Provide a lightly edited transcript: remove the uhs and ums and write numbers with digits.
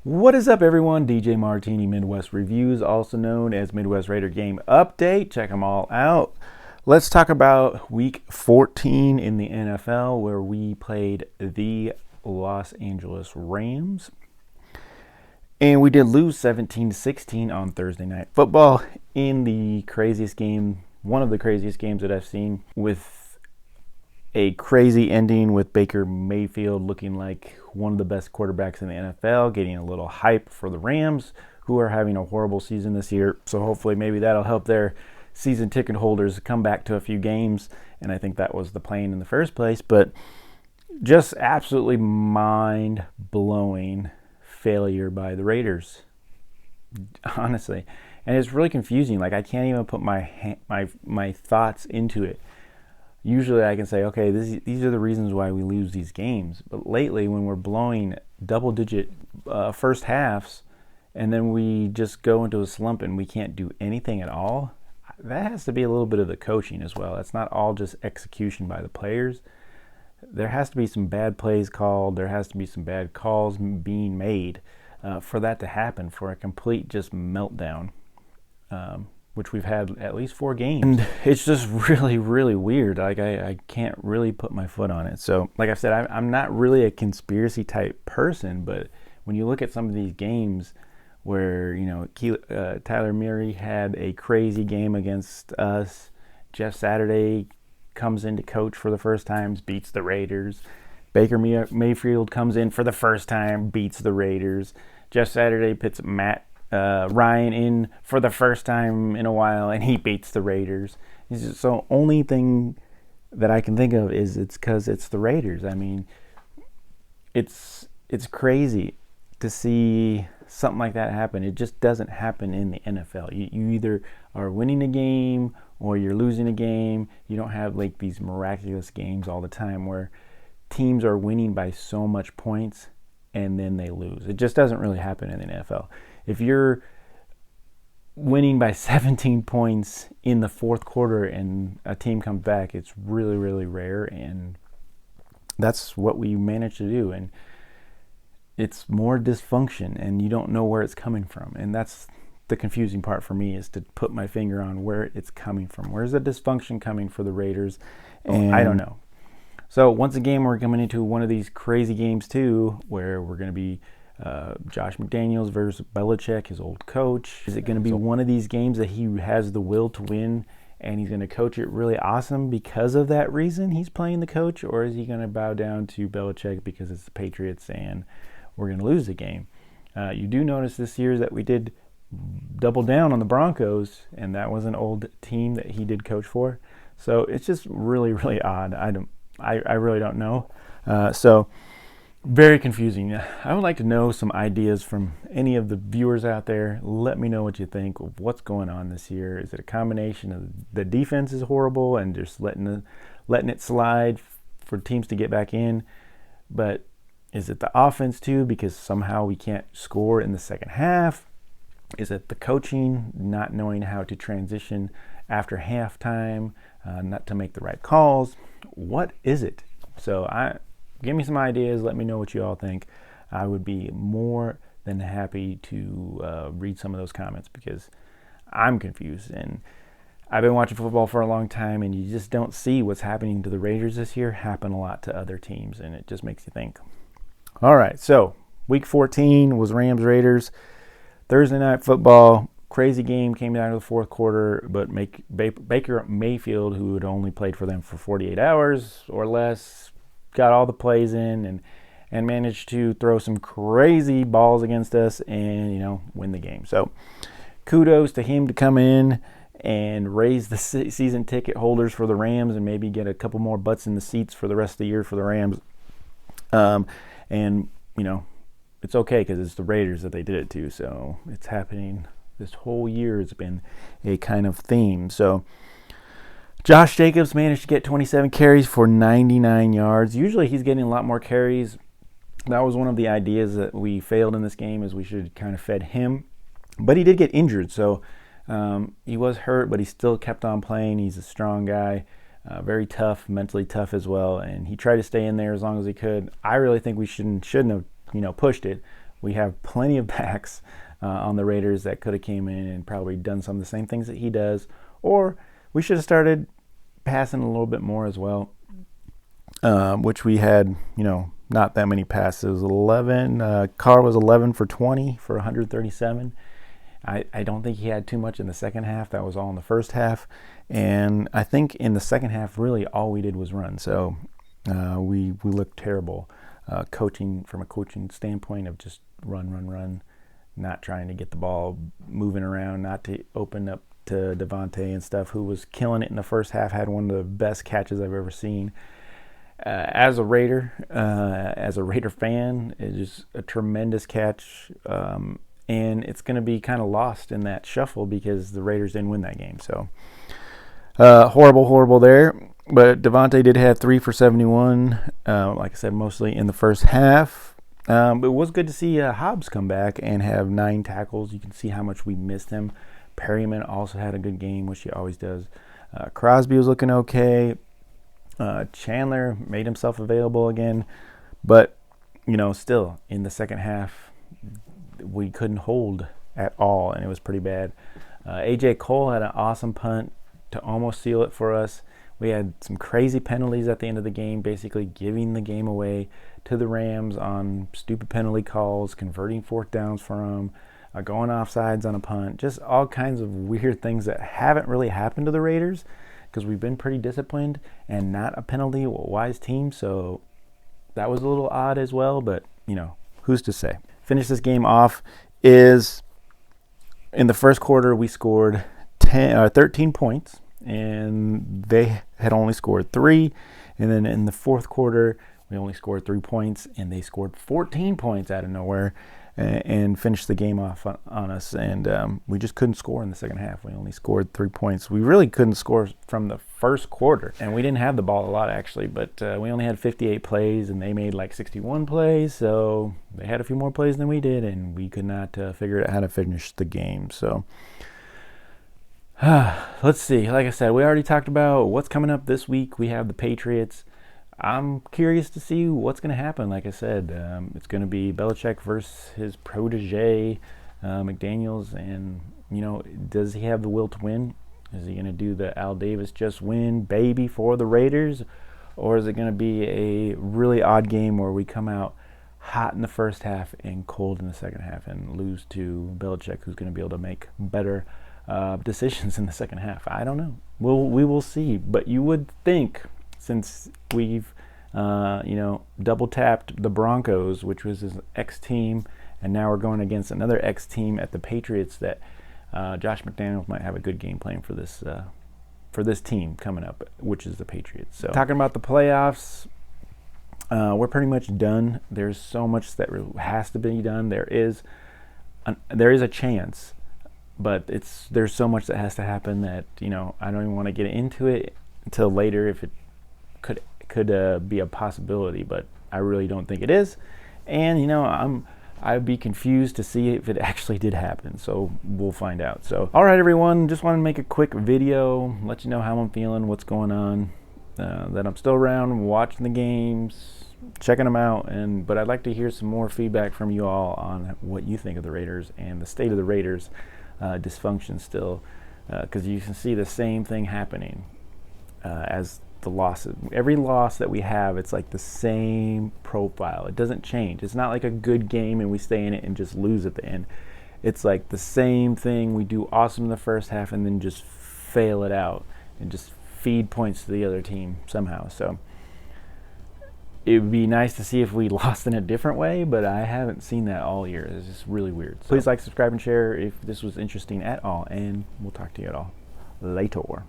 What is up, everyone? DJ Martini Midwest Reviews, also known as Midwest Raider Game Update. Check them all out. Let's talk about Week 14 in the NFL, where we played the Los Angeles Rams. And we did lose 17-16 on Thursday Night Football in the craziest game, one of the craziest games that I've seen, with a crazy ending with Baker Mayfield looking like one of the best quarterbacks in the NFL, getting a little hype for the Rams, who are having a horrible season this year. So hopefully maybe that'll help their season ticket holders come back to a few games. And I think that was the plan in the first place. But just absolutely mind-blowing failure by the Raiders, honestly. And it's really confusing. Like, I can't even put my thoughts into it. Usually I can say, okay, these are the reasons why we lose these games. But lately, when we're blowing double-digit first halves and then we just go into a slump and we can't do anything at all, that has to be a little bit of the coaching as well. It's not all just execution by the players. There has to be some bad plays called. There has to be some bad calls being made for that to happen, for a complete just meltdown. Which we've had at least 4 games. And it's just really, really weird. Like, I can't really put my foot on it. So, like I said, I'm not really a conspiracy type person, but when you look at some of these games where, you know, Tyler Murray had a crazy game against us, Jeff Saturday comes in to coach for the first time, beats the Raiders. Baker Mayfield comes in for the first time, beats the Raiders. Jeff Saturday puts Matt Ryan in for the first time in a while, and he beats the Raiders. So only thing that I can think of is it's because it's the Raiders. I mean, it's crazy to see something like that happen. It just doesn't happen in the NFL. You either are winning a game or you're losing a game. You don't have like these miraculous games all the time where teams are winning by so much points and then they lose. It just doesn't really happen in the NFL. If you're winning by 17 points in the fourth quarter and a team comes back, it's really, really rare, and that's what we managed to do. And it's more dysfunction, and you don't know where it's coming from. And that's the confusing part for me, is to put my finger on where it's coming from. Where's the dysfunction coming for the Raiders? And I don't know. So once again, we're coming into one of these crazy games too, where we're going to be Josh McDaniels versus Belichick, his old coach. Is it going to be one of these games that he has the will to win and he's going to coach it really awesome because of that reason he's playing the coach? Or is he going to bow down to Belichick because it's the Patriots and we're going to lose the game? You do notice this year that we did double down on the Broncos, and that was an old team that he did coach for. So it's just really, really odd. I really don't know. So very confusing. I would like to know some ideas from any of the viewers out there. Let me know what you think of what's going on this year. Is it a combination of the defense is horrible and just letting it slide for teams to get back in? But is it the offense too, because somehow we can't score in the second half? Is it the coaching, not knowing how to transition after halftime, not to make the right calls? What is it? So give me some ideas. Let me know what you all think. I would be more than happy to read some of those comments, because I'm confused. And I've been watching football for a long time, and you just don't see what's happening to the Raiders this year happen a lot to other teams, and it just makes you think. All right, so Week 14 was Rams-Raiders. Thursday Night Football, crazy game, came down to the fourth quarter, but Baker Mayfield, who had only played for them for 48 hours or less, got all the plays in and managed to throw some crazy balls against us and, win the game. So kudos to him to come in and raise the season ticket holders for the Rams and maybe get a couple more butts in the seats for the rest of the year for the Rams. And, it's okay because it's the Raiders that they did it to. So it's happening this whole year. It's been a kind of theme. So Josh Jacobs managed to get 27 carries for 99 yards. Usually he's getting a lot more carries. That was one of the ideas that we failed in this game, is we should have kind of fed him. But he did get injured, so he was hurt, but he still kept on playing. He's a strong guy, very tough, mentally tough as well, and he tried to stay in there as long as he could. I really think we shouldn't have pushed it, We have plenty of backs on the Raiders that could have came in and probably done some of the same things that he does, or we should have started passing a little bit more as well, which we had, not that many passes. 11. Carr was 11 for 20 for 137. I don't think he had too much in the second half. That was all in the first half. And I think in the second half, really all we did was run. So we looked terrible from a coaching standpoint of just run, not trying to get the ball moving around, not to open up to Davante and stuff, who was killing it in the first half, had one of the best catches I've ever seen. As a Raider fan, it's just a tremendous catch. And it's going to be kind of lost in that shuffle because the Raiders didn't win that game. So horrible there. But Davante did have 3 for 71, like I said, mostly in the first half. It was good to see Hobbs come back and have 9 tackles. You can see how much we missed him. Perryman also had a good game, which he always does. Crosby was looking okay. Chandler made himself available again. But, still, in the second half, we couldn't hold at all, and it was pretty bad. A.J. Cole had an awesome punt to almost seal it for us. We had some crazy penalties at the end of the game, basically giving the game away to the Rams on stupid penalty calls, converting 4th downs for them, going offsides on a punt, just all kinds of weird things that haven't really happened to the Raiders because we've been pretty disciplined and not a penalty-wise team, so that was a little odd as well, but, who's to say? Finish this game off is in the first quarter we scored 13 points, and they had only scored 3. And then in the fourth quarter we only scored 3 points, and they scored 14 points out of nowhere and finished the game off on us. And we just couldn't score in the second half. We only scored 3 points. We really couldn't score from the first quarter, and we didn't have the ball a lot actually, but we only had 58 plays and they made like 61 plays, so they had a few more plays than we did, and we could not figure out how to finish the game. So let's see. Like I said, we already talked about what's coming up this week. We have the Patriots. I'm curious to see what's going to happen. Like I said, it's going to be Belichick versus his protege, McDaniels. And, does he have the will to win? Is he going to do the Al Davis just win baby for the Raiders? Or is it going to be a really odd game where we come out hot in the first half and cold in the second half and lose to Belichick, who's going to be able to make better decisions in the second half? I don't know. We will see. But you would think, since we've double tapped the Broncos, which was his ex-team, and now we're going against another ex-team at the Patriots, that Josh McDaniels might have a good game plan for this team coming up, which is the Patriots. So talking about the playoffs, we're pretty much done. There's so much that has to be done. There is a chance, but there's so much that has to happen that I don't even want to get into it until later if it could be a possibility, but I really don't think it is. And I'd be confused to see if it actually did happen, so we'll find out. So all right, everyone, just wanted to make a quick video, let you know how I'm feeling, what's going on, that I'm still around watching the games, checking them out, but I'd like to hear some more feedback from you all on what you think of the Raiders and the state of the Raiders dysfunction still, because you can see the same thing happening as the losses. Every loss that we have, it's like the same profile. It doesn't change. It's not like a good game and we stay in it and just lose at the end. It's like the same thing. We do awesome in the first half and then just fail it out and just feed points to the other team somehow. So it would be nice to see if we lost in a different way, but I haven't seen that all year. It's just really weird. So please like, subscribe, and share if this was interesting at all, and we'll talk to you at all later.